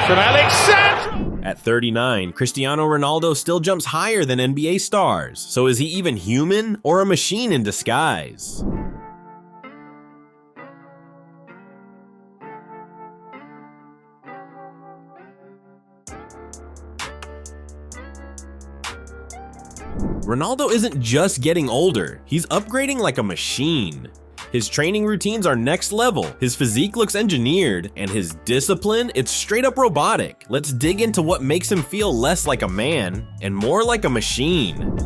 from Alexander. At 39, Cristiano Ronaldo still jumps higher than NBA stars. So is he even human or a machine in disguise? Ronaldo isn't just getting older, he's upgrading like a machine. His training routines are next level, his physique looks engineered, and his discipline, it's straight up robotic. Let's dig into what makes him feel less like a man and more like a machine.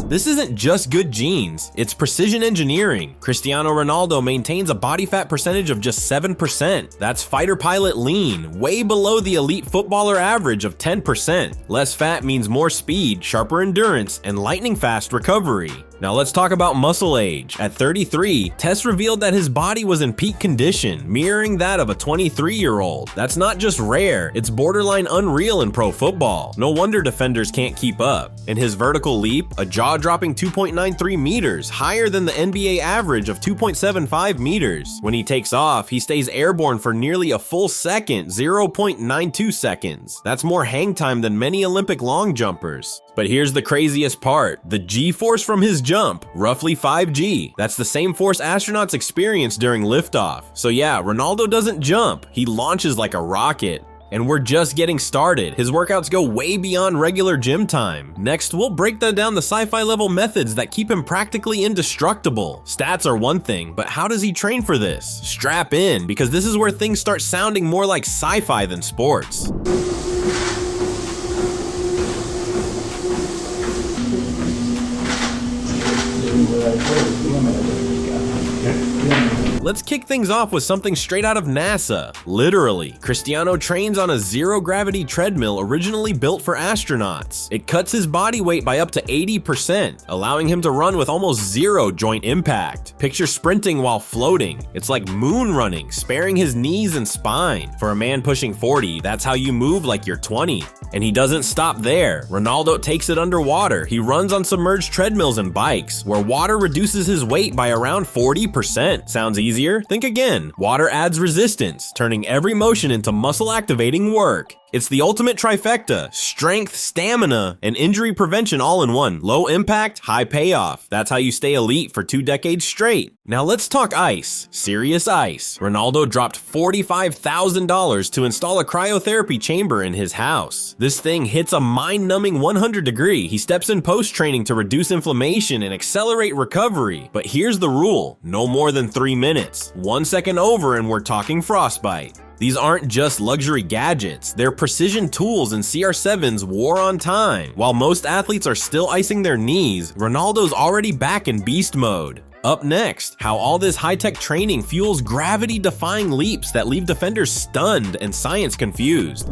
This isn't just good genes, it's precision engineering. Cristiano Ronaldo maintains a body fat percentage of just 7%. That's fighter pilot lean, way below the elite footballer average of 10%. Less fat means more speed, sharper endurance, and lightning fast recovery. Now let's talk about muscle age. At 33, tests revealed that his body was in peak condition, mirroring that of a 23-year-old. That's not just rare, it's borderline unreal in pro football. No wonder defenders can't keep up. And his vertical leap, a jaw-dropping 2.93 meters, higher than the NBA average of 2.75 meters. When he takes off, he stays airborne for nearly a full second, 0.92 seconds. That's more hang time than many Olympic long jumpers. But here's the craziest part, the G-force from his jump, roughly 5G. That's the same force astronauts experience during liftoff. So yeah, Ronaldo doesn't jump, he launches like a rocket. And we're just getting started. His workouts go way beyond regular gym time. Next, we'll break down the sci-fi level methods that keep him practically indestructible. Stats are one thing, but how does he train for this? Strap in, because this is where things start sounding more like sci-fi than sports. Let's kick things off with something straight out of NASA. Literally, Cristiano trains on a zero-gravity treadmill originally built for astronauts. It cuts his body weight by up to 80%, allowing him to run with almost zero joint impact. Picture sprinting while floating. It's like moon running, sparing his knees and spine. For a man pushing 40, that's how you move like you're 20. And he doesn't stop there. Ronaldo takes it underwater. He runs on submerged treadmills and bikes, where water reduces his weight by around 40%. Sounds easier? Think again. Water adds resistance, turning every motion into muscle-activating work. It's the ultimate trifecta: strength, stamina, and injury prevention all in one. Low impact, high payoff. That's how you stay elite for 2 decades straight. Now let's talk ice. Serious ice. Ronaldo dropped $45,000 to install a cryotherapy chamber in his house. This thing hits a mind-numbing 100 degree. He steps in post-training to reduce inflammation and accelerate recovery. But here's the rule: no more than 3 minutes. 1 second over and we're talking frostbite. These aren't just luxury gadgets, they're precision tools, and CR7's war on time. While most athletes are still icing their knees, Ronaldo's already back in beast mode. Up next, how all this high-tech training fuels gravity-defying leaps that leave defenders stunned and science confused.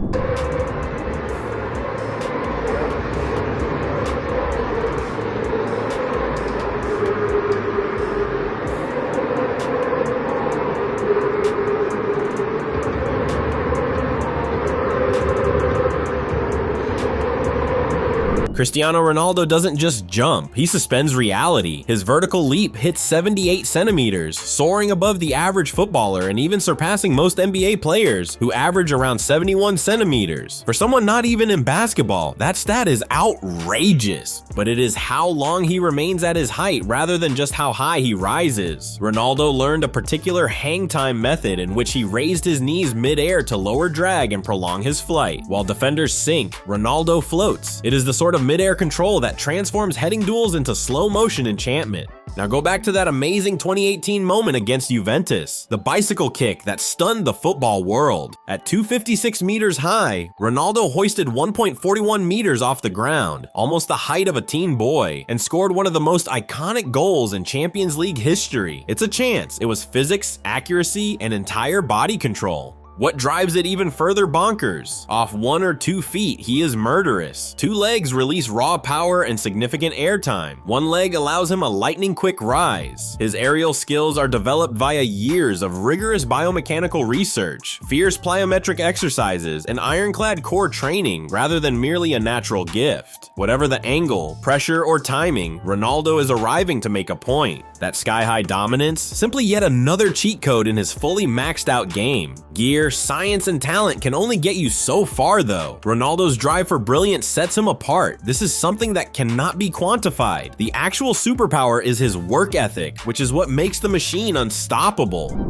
Cristiano Ronaldo doesn't just jump, he suspends reality. His vertical leap hits 78 centimeters, soaring above the average footballer and even surpassing most NBA players, who average around 71 centimeters. For someone not even in basketball, that stat is outrageous. But it is how long he remains at his height rather than just how high he rises. Ronaldo learned a particular hang time method in which he raised his knees mid-air to lower drag and prolong his flight. While defenders sink, Ronaldo floats. It is the sort of mid-air control that transforms heading duels into slow motion enchantment. Now go back to that amazing 2018 moment against Juventus, the bicycle kick that stunned the football world. At 256 meters high, Ronaldo hoisted 1.41 meters off the ground, almost the height of a teen boy, and scored one of the most iconic goals in Champions League history. It's a chance. It was physics, accuracy, and entire body control. What drives it even further bonkers? Off 1 or 2 feet, he is murderous. 2 legs release raw power and significant airtime. 1 leg allows him a lightning-quick rise. His aerial skills are developed via years of rigorous biomechanical research, fierce plyometric exercises, and ironclad core training rather than merely a natural gift. Whatever the angle, pressure, or timing, Ronaldo is arriving to make a point. That sky-high dominance? Simply yet another cheat code in his fully maxed out game. Gear, science, and talent can only get you so far though. Ronaldo's drive for brilliance sets him apart. This is something that cannot be quantified. The actual superpower is his work ethic, which is what makes the machine unstoppable.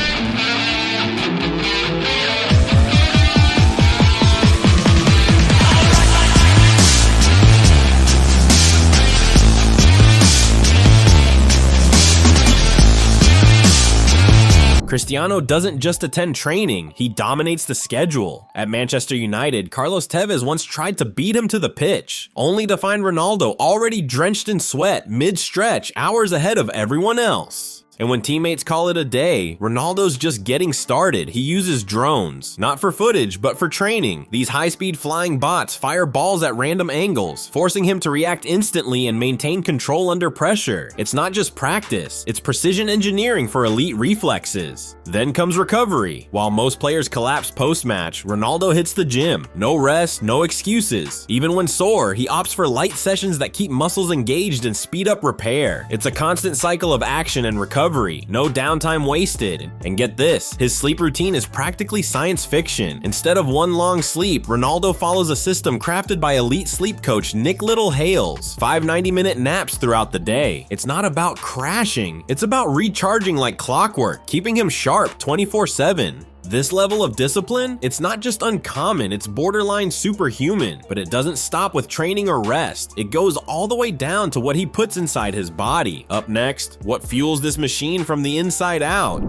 Cristiano doesn't just attend training, he dominates the schedule. At Manchester United, Carlos Tevez once tried to beat him to the pitch, only to find Ronaldo already drenched in sweat mid-stretch, hours ahead of everyone else. And when teammates call it a day, Ronaldo's just getting started. He uses drones, not for footage, but for training. These high-speed flying bots fire balls at random angles, forcing him to react instantly and maintain control under pressure. It's not just practice, it's precision engineering for elite reflexes. Then comes recovery. While most players collapse post-match, Ronaldo hits the gym. No rest, no excuses. Even when sore, he opts for light sessions that keep muscles engaged and speed up repair. It's a constant cycle of action and recovery. No downtime wasted. And get this, his sleep routine is practically science fiction. Instead of one long sleep, Ronaldo follows a system crafted by elite sleep coach Nick Little-Hales. 5 90-minute naps throughout the day. It's not about crashing, it's about recharging like clockwork, keeping him sharp 24/7. This level of discipline, it's not just uncommon, it's borderline superhuman, but it doesn't stop with training or rest. It goes all the way down to what he puts inside his body. Up next, what fuels this machine from the inside out?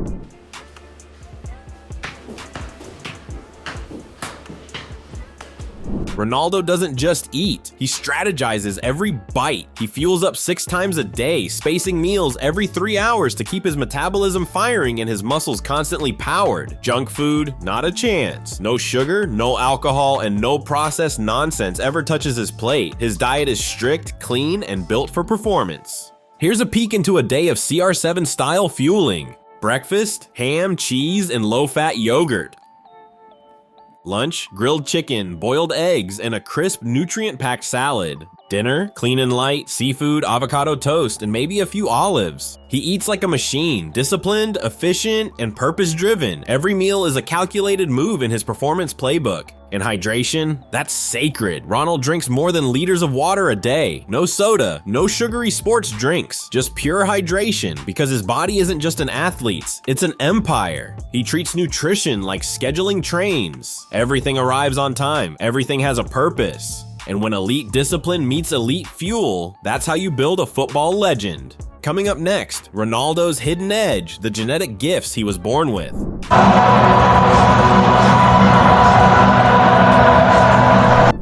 Ronaldo doesn't just eat, he strategizes every bite. He fuels up 6 times a day, spacing meals every 3 hours to keep his metabolism firing and his muscles constantly powered. Junk food, not a chance. No sugar, no alcohol, and no processed nonsense ever touches his plate. His diet is strict, clean, and built for performance. Here's a peek into a day of CR7 style fueling. Breakfast, ham, cheese, and low-fat yogurt. Lunch, grilled chicken, boiled eggs, and a crisp, nutrient-packed salad. Dinner, clean and light, seafood, avocado toast, and maybe a few olives. He eats like a machine, disciplined, efficient, and purpose-driven. Every meal is a calculated move in his performance playbook. And hydration? That's sacred. Ronald drinks more than liters of water a day. No soda, no sugary sports drinks, just pure hydration, because his body isn't just an athlete's, it's an empire. He treats nutrition like scheduling trains. Everything arrives on time, everything has a purpose. And when elite discipline meets elite fuel, that's how you build a football legend. Coming up next, Ronaldo's hidden edge, the genetic gifts he was born with.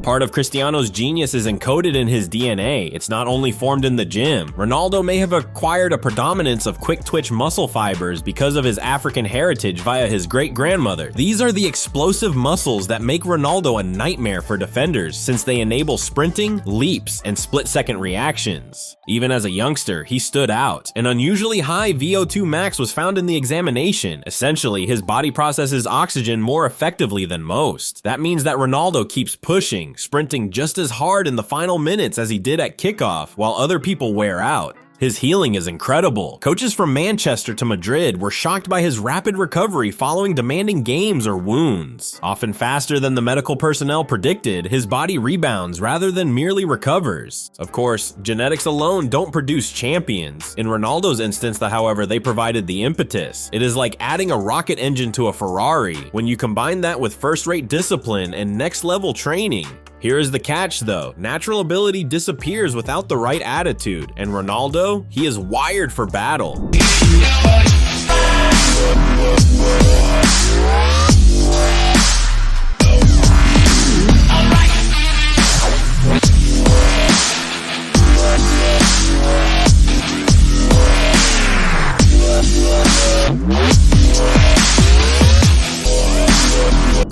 Part of Cristiano's genius is encoded in his DNA. It's not only formed in the gym. Ronaldo may have acquired a predominance of quick-twitch muscle fibers because of his African heritage via his great-grandmother. These are the explosive muscles that make Ronaldo a nightmare for defenders, since they enable sprinting, leaps, and split-second reactions. Even as a youngster, he stood out. An unusually high VO2 max was found in the examination. Essentially, his body processes oxygen more effectively than most. That means that Ronaldo keeps pushing, sprinting just as hard in the final minutes as he did at kickoff, while other people wear out. His healing is incredible. Coaches from Manchester to Madrid were shocked by his rapid recovery following demanding games or wounds. Often faster than the medical personnel predicted, his body rebounds rather than merely recovers. Of course, genetics alone don't produce champions. In Ronaldo's instance, however, they provided the impetus. It is like adding a rocket engine to a Ferrari. When you combine that with first-rate discipline and next-level training, here is the catch though, natural ability disappears without the right attitude, and Ronaldo, he is wired for battle.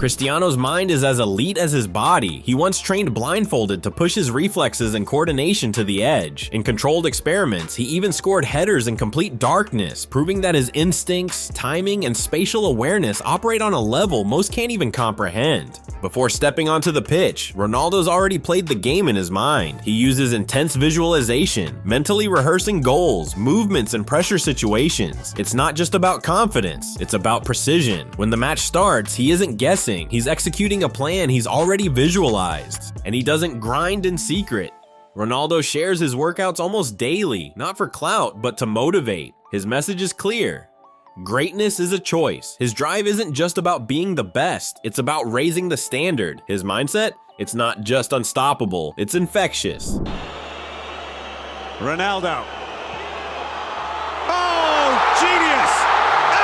Cristiano's mind is as elite as his body. He once trained blindfolded to push his reflexes and coordination to the edge. In controlled experiments, he even scored headers in complete darkness, proving that his instincts, timing, and spatial awareness operate on a level most can't even comprehend. Before stepping onto the pitch, Ronaldo's already played the game in his mind. He uses intense visualization, mentally rehearsing goals, movements, and pressure situations. It's not just about confidence, it's about precision. When the match starts, he isn't guessing, he's executing a plan he's already visualized. And he doesn't grind in secret. Ronaldo shares his workouts almost daily, not for clout, but to motivate. His message is clear. Greatness is a choice. His drive isn't just about being the best, it's about raising the standard. His mindset? It's not just unstoppable, it's infectious. Ronaldo. Oh, genius!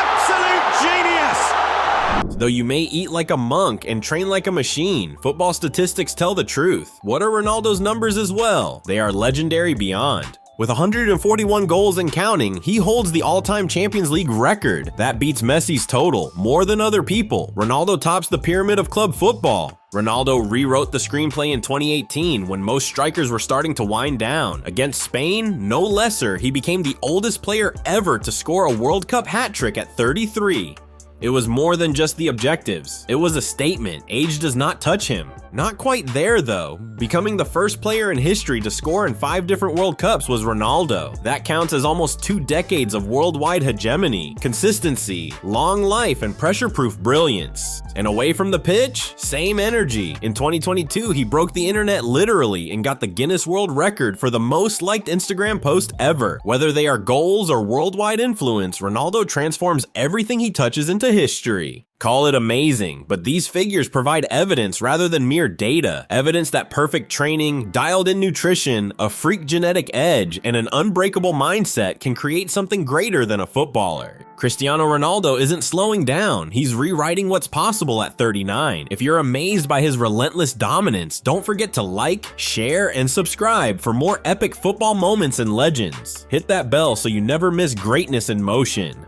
Absolute genius! Though you may eat like a monk and train like a machine, football statistics tell the truth. What are Ronaldo's numbers as well? They are legendary beyond. With 141 goals and counting, he holds the all-time Champions League record. That beats Messi's total, more than other people. Ronaldo tops the pyramid of club football. Ronaldo rewrote the screenplay in 2018 when most strikers were starting to wind down. Against Spain, no lesser, he became the oldest player ever to score a World Cup hat-trick at 33. It was more than just the objectives. It was a statement. Age does not touch him. Not quite there though. Becoming the first player in history to score in 5 different World Cups was Ronaldo. That counts as almost 2 decades of worldwide hegemony, consistency, long life, and pressure-proof brilliance. And away from the pitch, same energy. In 2022, he broke the internet literally and got the Guinness World Record for the most liked Instagram post ever. Whether they are goals or worldwide influence, Ronaldo transforms everything he touches into history. Call it amazing, but these figures provide evidence rather than mere data. Evidence that perfect training, dialed-in nutrition, a freak genetic edge, and an unbreakable mindset can create something greater than a footballer. Cristiano Ronaldo isn't slowing down, he's rewriting what's possible at 39. If you're amazed by his relentless dominance, don't forget to like, share, and subscribe for more epic football moments and legends. Hit that bell so you never miss greatness in motion.